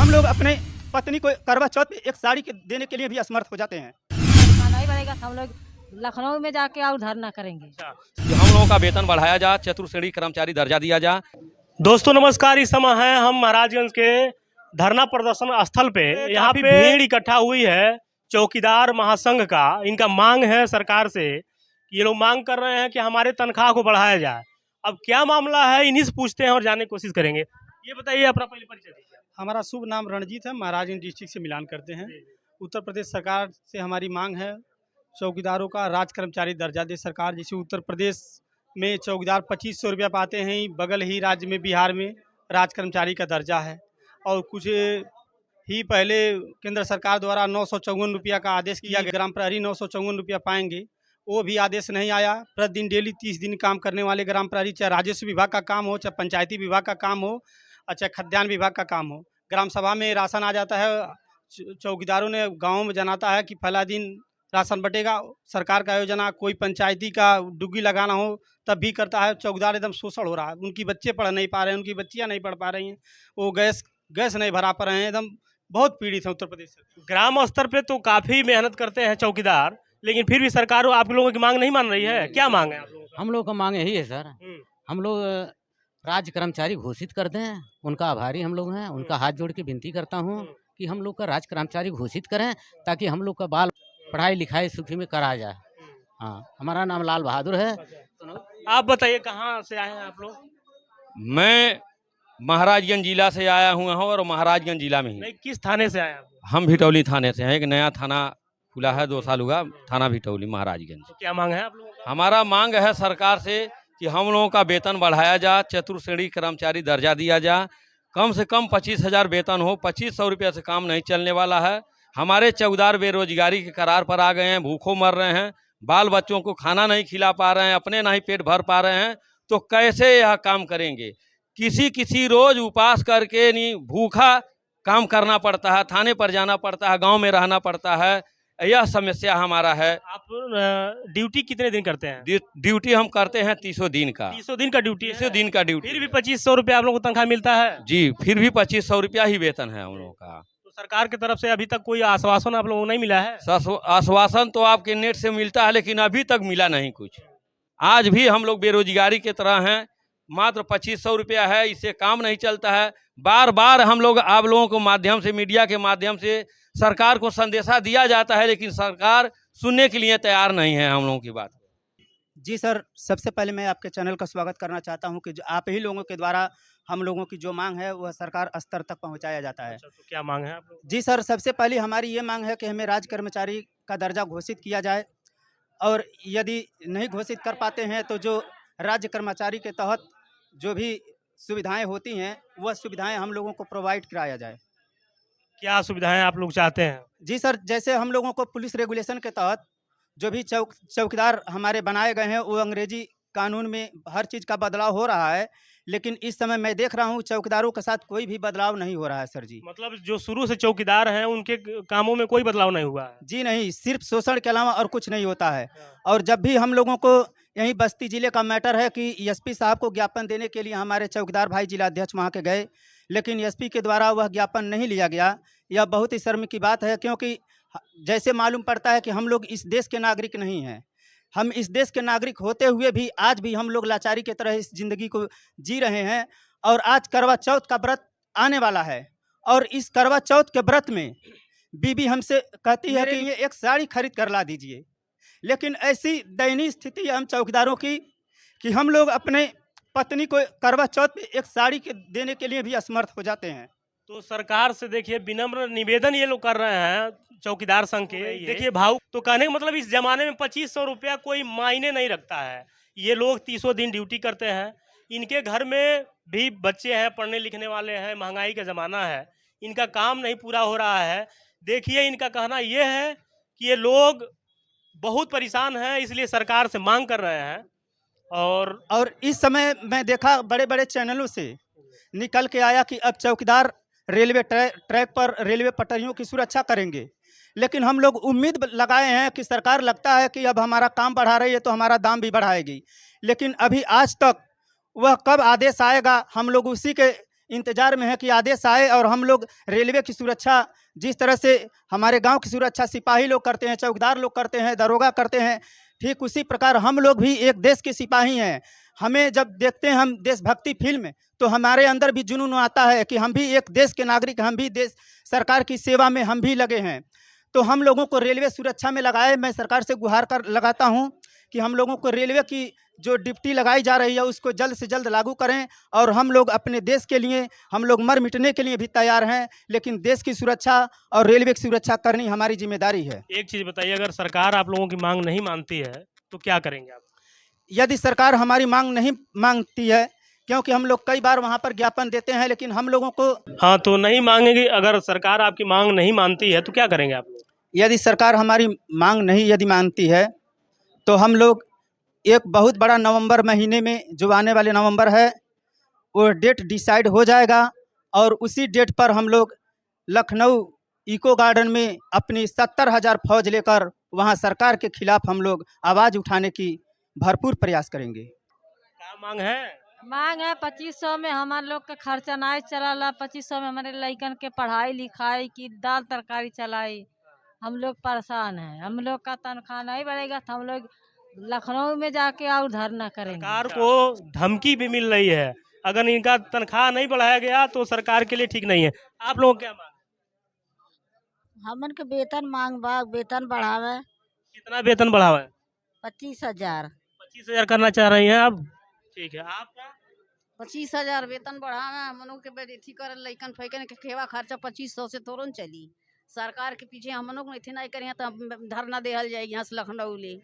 हम लोग अपने पत्नी को करवा चौथ पे एक साड़ी देने के लिए भी असमर्थ हो जाते हैं। नहीं बढ़ेगा तो हम लोग लखनऊ में जाके और धरना करेंगे। कि हम लोगों का वेतन बढ़ाया जा, चतुर्श्रेणी कर्मचारी दर्जा दिया जा। दोस्तों नमस्कार, इस समय है हम महाराजगंज के धरना प्रदर्शन स्थल पे। यहाँ पे भीड़ इकट्ठा हुई है चौकीदार महासंघ का। इनका मांग है सरकार से, ये लोग मांग कर रहे हैं कि हमारे तनख्वाह को बढ़ाया जाए। अब क्या मामला है इन्हीं से पूछते हैं और जानने की कोशिश करेंगे। ये बताइए, अपना पहले परिचय दीजिए। हमारा शुभ नाम रणजीत है, महाराजगंज डिस्ट्रिक्ट से मिलान करते हैं। उत्तर प्रदेश सरकार से हमारी मांग है चौकीदारों का राज कर्मचारी दर्जा दे सरकार। जैसे उत्तर प्रदेश में चौकीदार 2500 रुपया पाते हैं, बगल ही राज्य में बिहार में राज कर्मचारी का दर्जा है। और कुछ ही पहले केंद्र सरकार द्वारा 954 रुपया का आदेश किया गया, ग्राम प्रहरी 954 रुपया पाएंगे, वो भी आदेश नहीं आया। प्रतिदिन डेली 30 दिन काम करने वाले ग्राम प्रहरी, चाहे राजस्व विभाग का काम हो, चाहे पंचायती विभाग का काम हो, चाहे खाद्यान्न विभाग का काम हो, ग्राम सभा में राशन आ जाता है। चौकीदारों ने गाँव में जनाता है कि पहला दिन राशन बटेगा। सरकार का योजना कोई पंचायती का डुग्गी लगाना हो तब भी करता है। चौकीदार एकदम शोषण हो रहा है, उनकी बच्चे पढ़ नहीं पा रहे हैं, उनकी बच्चियां नहीं पढ़ पा रही हैं, वो गैस नहीं भरा पा रहे हैं। एकदम बहुत पीड़ित है उत्तर प्रदेश से। ग्राम स्तर पे तो काफी मेहनत करते हैं चौकीदार, लेकिन फिर भी सरकार आप लोगों की मांग नहीं मान रही है। क्या मांग है आप लोगों का? हम लोग का मांग यही है सर, हम लोग राज्य कर्मचारी घोषित कर दें, उनका आभारी हम लोग हैं। उनका हाथ जोड़ के विनती करता हूँ कि हम लोग का राज्य कर्मचारी घोषित करें, ताकि हम लोग का बाल पढ़ाई लिखाई सुखी में करा जाए। हाँ, हमारा नाम लाल बहादुर है। आप बताइए, कहाँ से आए हैं आप लोग? मैं महाराजगंज जिला से आया हुआ हूँ और महाराजगंज जिला में ही। नहीं, किस थाने से आए हैं आप? हम भिटौली थाने से हैं। एक नया थाना खुला है, 2 साल हुआ, थाना भिटौली महाराजगंज। तो क्या मांग है आप लोगों का? हमारा मांग है सरकार से कि हम लोगों का वेतन बढ़ाया जा, चतुर्श्रेणी कर्मचारी दर्जा दिया जा। कम से कम 25,000 वेतन हो। 2500 रुपये से काम नहीं चलने वाला है। हमारे चौकीदार बेरोजगारी के करार पर आ गए हैं, भूखों मर रहे हैं, बाल बच्चों को खाना नहीं खिला पा रहे हैं, अपने ना ही पेट भर पा रहे हैं, तो कैसे यह काम करेंगे। किसी रोज उपास करके नहीं, भूखा काम करना पड़ता है, थाने पर जाना पड़ता है, गांव में रहना पड़ता है। यह समस्या हमारा है। आप ड्यूटी कितने दिन करते हैं? ड्यूटी हम करते हैं 300 दिन का। 300 दिन का ड्यूटी है? 300 दिन का ड्यूटी। फिर भी 2500 रुपये आप लोगों को तनख्वाह मिलता है? जी, फिर भी 2500 रुपया ही वेतन है हम लोगों का। तो सरकार की तरफ से अभी तक कोई आश्वासन आप लोगों को नहीं मिला है? आश्वासन तो आपके नेट से मिलता है, लेकिन अभी तक मिला नहीं कुछ। आज भी हम लोग बेरोजगारी की तरह हैं। मात्र 2500 रुपया है, इससे काम नहीं चलता है। बार बार हम लोग आप लोगों को माध्यम से, मीडिया के माध्यम से सरकार को संदेशा दिया जाता है, लेकिन सरकार सुनने के लिए तैयार नहीं है हम लोगों की बात। जी सर, सबसे पहले मैं आपके चैनल का स्वागत करना चाहता हूं कि आप ही लोगों के द्वारा हम लोगों की जो मांग है वह सरकार स्तर तक पहुंचाया जाता है। अच्छा, तो क्या मांग है आप लोगों? जी सर, सबसे पहले हमारी ये मांग है कि हमें राज्य कर्मचारी का दर्जा घोषित किया जाए, और यदि नहीं घोषित कर पाते हैं तो जो राज्य कर्मचारी के तहत जो भी सुविधाएं होती हैं वह सुविधाएं हम लोगों को प्रोवाइड कराया जाए। क्या सुविधाएं आप लोग चाहते हैं? जी सर, जैसे हम लोगों को पुलिस रेगुलेशन के तहत जो भी चौकीदार हमारे बनाए गए हैं वो अंग्रेजी कानून में हर चीज़ का बदलाव हो रहा है, लेकिन इस समय मैं देख रहा हूँ चौकीदारों के साथ कोई भी बदलाव नहीं हो रहा है सर जी। मतलब जो शुरू से चौकीदार हैं उनके कामों में कोई बदलाव नहीं हुआ है? जी नहीं, सिर्फ शोषण के अलावा और कुछ नहीं होता है। और जब भी हम लोगों को यही बस्ती जिले का मैटर है कि एसपी साहब को ज्ञापन देने के लिए हमारे चौकीदार भाई जिला अध्यक्ष वहाँ के गए, लेकिन एसपी के द्वारा वह ज्ञापन नहीं लिया गया। यह बहुत ही शर्म की बात है, क्योंकि जैसे मालूम पड़ता है कि हम लोग इस देश के नागरिक नहीं हैं। हम इस देश के नागरिक होते हुए भी आज भी हम लोग लाचारी की तरह इस ज़िंदगी को जी रहे हैं। और आज करवा चौथ का व्रत आने वाला है, और इस करवा चौथ के व्रत में बीबी हमसे कहती है कि ये एक साड़ी खरीद कर ला दीजिए, लेकिन ऐसी दयनीय स्थिति है हम चौकीदारों की कि हम लोग अपने पत्नी को करवा चौथ पे एक साड़ी देने के लिए भी असमर्थ हो जाते हैं। तो सरकार से देखिए विनम्र निवेदन ये लोग कर रहे हैं चौकीदार संघ के। देखिए भाव, तो कहने का मतलब इस जमाने में 2500 रुपया कोई मायने नहीं रखता है। ये लोग 300 दिन ड्यूटी करते हैं, इनके घर में भी बच्चे हैं, पढ़ने लिखने वाले हैं, महंगाई का ज़माना है, इनका काम नहीं पूरा हो रहा है। देखिए, इनका कहना ये है कि ये लोग बहुत परेशान हैं, इसलिए सरकार से मांग कर रहे हैं। और इस समय मैं देखा बड़े बड़े चैनलों से निकल के आया कि अब चौकीदार रेलवे ट्रैक पर रेलवे पटरियों की सुरक्षा करेंगे, लेकिन हम लोग उम्मीद लगाए हैं कि सरकार लगता है कि अब हमारा काम बढ़ा रही है तो हमारा दाम भी बढ़ाएगी, लेकिन अभी आज तक वह कब आदेश आएगा हम लोग उसी के इंतजार में हैं कि आदेश आए और हम लोग रेलवे की सुरक्षा जिस तरह से हमारे गांव की सुरक्षा सिपाही लोग करते हैं, चौकीदार लोग करते हैं, दरोगा करते हैं, ठीक उसी प्रकार हम लोग भी एक देश के सिपाही हैं। हमें जब देखते हैं हम देशभक्ति फिल्म तो हमारे अंदर भी जुनून आता है कि हम भी एक देश के नागरिक, हम भी देश सरकार की सेवा में हम भी लगे हैं। तो हम लोगों को रेलवे सुरक्षा में लगाए। मैं सरकार से गुहार कर लगाता हूं कि हम लोगों को रेलवे की जो ड्यूटी लगाई जा रही है उसको जल्द से जल्द लागू करें। और हम लोग अपने देश के लिए हम लोग मर मिटने के लिए भी तैयार हैं, लेकिन देश की सुरक्षा और रेलवे की सुरक्षा करनी हमारी जिम्मेदारी है। एक चीज़ बताइए, अगर सरकार आप लोगों की मांग नहीं मानती है तो क्या करेंगे आप? यदि सरकार हमारी मांग नहीं मांगती है, क्योंकि हम लोग कई बार वहाँ पर ज्ञापन देते हैं, लेकिन हम लोगों को हाँ, तो नहीं मांगेगी। अगर सरकार आपकी मांग नहीं मानती है तो क्या करेंगे आप लोग? यदि सरकार हमारी मांग नहीं यदि मानती है तो हम लोग एक बहुत बड़ा नवंबर महीने में जो आने वाले नवंबर है वो डेट डिसाइड हो जाएगा और उसी डेट पर हम लोग लखनऊ इको गार्डन में अपनी 70,000 फौज लेकर वहां सरकार के खिलाफ हम लोग आवाज़ उठाने की भरपूर प्रयास करेंगे। क्या मांग है? मांग है 2500 में हमारे लोग का खर्चा नहीं चला। 2500 में हमारे लड़कन के पढ़ाई लिखाई की दाल तरकारी चलाई। हम लोग परेशान हैं। हम लोग का तनख्वाह नहीं बढ़ेगा तो हम लोग लखनऊ में जाके और धरना करेंगे। सरकार को धमकी भी मिल रही है, अगर इनका तनख्वाह नहीं बढ़ाया गया तो सरकार के लिए ठीक नहीं है। आप लोग क्या मांग? हमन के वेतन मांग बा, वेतन बढ़ावे। कितना वेतन बढ़ावा है? 25,000। 25,000 करना चाह रही हैं आप? ठीक है, आपका? 25,000 वेतन बढ़ावे। हमनों के बेइज्जती कर लइकन फैकन के खेवा खर्चा 2500 से तोरन चली। सरकार के पीछे हमनों को नहीं करिए तो धरना देहल जाएगी यहाँ से लखनऊ ले।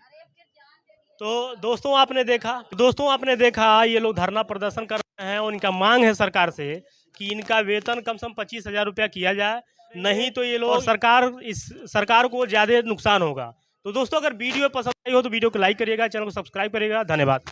तो दोस्तों आपने देखा ये लोग धरना प्रदर्शन कर रहे हैं और इनका मांग है सरकार से कि इनका वेतन कम से कम 25,000 रुपया किया जाए, नहीं तो ये लोग सरकार को ज़्यादा नुकसान होगा। तो दोस्तों अगर वीडियो पसंद आई हो तो वीडियो को लाइक करिएगा, चैनल को सब्सक्राइब करिएगा। धन्यवाद।